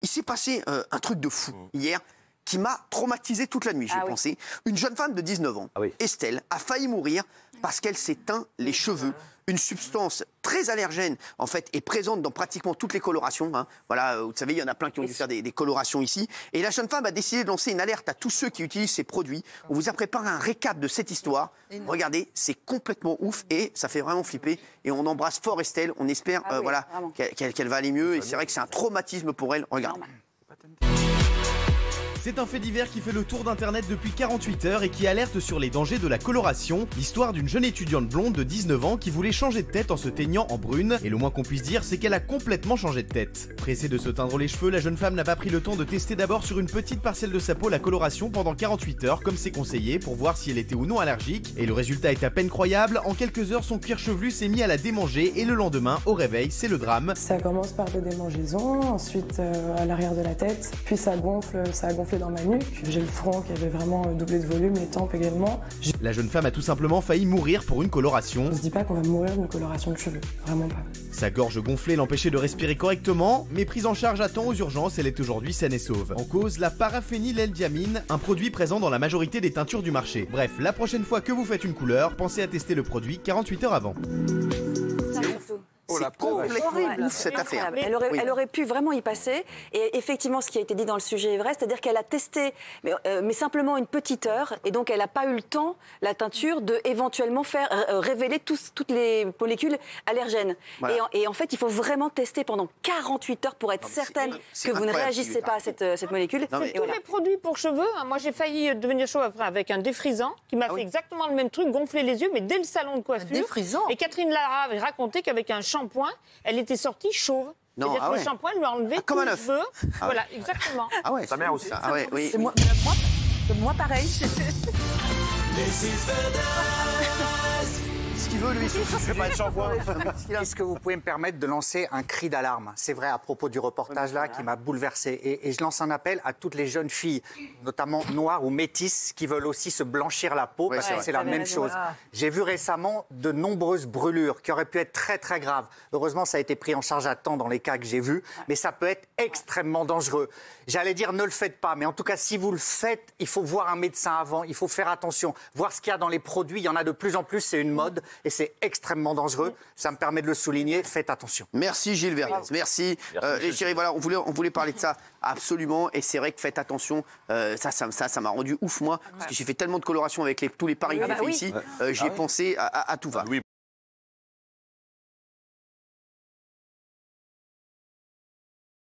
Il s'est passé un truc de fou hier qui m'a traumatisé toute la nuit, j'ai pensé. Une jeune femme de 19 ans, Estelle, a failli mourir parce qu'elle s'est teint les cheveux. Une substance très allergène, en fait, est présente dans pratiquement toutes les colorations. Hein. Voilà, vous savez, il y en a plein qui ont dû faire des colorations ici. Et la jeune femme a décidé de lancer une alerte à tous ceux qui utilisent ces produits. On vous a préparé un récap de cette histoire. Regardez, c'est complètement ouf et ça fait vraiment flipper. Et on embrasse fort Estelle. On espère voilà, qu'elle va aller mieux. Et c'est vrai que c'est un traumatisme pour elle. Regardez. C'est un fait divers qui fait le tour d'internet depuis 48 heures et qui alerte sur les dangers de la coloration. L'histoire d'une jeune étudiante blonde de 19 ans qui voulait changer de tête en se teignant en brune. Et le moins qu'on puisse dire, c'est qu'elle a complètement changé de tête. Pressée de se teindre les cheveux, la jeune femme n'a pas pris le temps de tester d'abord sur une petite parcelle de sa peau la coloration pendant 48 heures comme c'est conseillé pour voir si elle était ou non allergique. Et le résultat est à peine croyable. En quelques heures, son cuir chevelu s'est mis à la démanger et le lendemain, au réveil, c'est le drame. Ça commence par des démangeaisons, ensuite à l'arrière de la tête, puis ça a gonflé dans ma nuque. J'ai le front qui avait vraiment doublé de volume, les tempes également. La jeune femme a tout simplement failli mourir pour une coloration. On se dit pas qu'on va mourir d'une coloration de cheveux, vraiment pas. Sa gorge gonflée l'empêchait de respirer correctement, mais prise en charge à temps aux urgences, elle est aujourd'hui saine et sauve. En cause, la paraphényleldiamine, un produit présent dans la majorité des teintures du marché. Bref, la prochaine fois que vous faites une couleur, pensez à tester le produit 48 heures avant. C'est complètement ouf cette affaire. Elle aurait pu vraiment y passer. Et effectivement, ce qui a été dit dans le sujet est vrai, c'est-à-dire qu'elle a testé, mais simplement une petite heure. Et donc, elle n'a pas eu le temps, la teinture, de éventuellement faire révéler toutes les molécules allergènes. Voilà. Et en fait, il faut vraiment tester pendant 48 heures pour être certaine que vous ne réagissez pas à cette molécule. Tous les produits pour cheveux, hein, moi j'ai failli devenir chauve après avec un défrisant qui m'a fait exactement le même truc, gonfler les yeux, mais dès le salon de coiffure. Et Catherine Lara avait raconté qu'avec un shampoing, elle était sortie chauve. C'est-à-dire que le shampoing lui a enlevé tous les cheveux. Voilà, exactement. Ah ouais, sa mère aussi. Ah ouais, oui. C'est moi pareil. Ce qu'il veut, lui, c'est pas de shampoing. Est-ce que vous pouvez me permettre de lancer un cri d'alarme? C'est vrai, à propos du reportage là qui m'a bouleversé. Et je lance un appel à toutes les jeunes filles, notamment noires ou métisses, qui veulent aussi se blanchir la peau, parce que c'est la même chose. J'ai vu récemment de nombreuses brûlures qui auraient pu être très très graves. Heureusement, ça a été pris en charge à temps dans les cas que j'ai vus, mais ça peut être extrêmement dangereux. J'allais dire ne le faites pas, mais en tout cas, si vous le faites, il faut voir un médecin avant, il faut faire attention, voir ce qu'il y a dans les produits. Il y en a de plus en plus, c'est une mode. Et c'est extrêmement dangereux. Ça me permet de le souligner. Faites attention. Merci Gilles Vergnès. Merci. Les chéris, voilà, on voulait parler de ça absolument. Et c'est vrai que faites attention. Ça m'a rendu ouf, moi. Parce que j'ai fait tellement de coloration avec tous les paris que j'ai fait ici. J'ai pensé à tout va.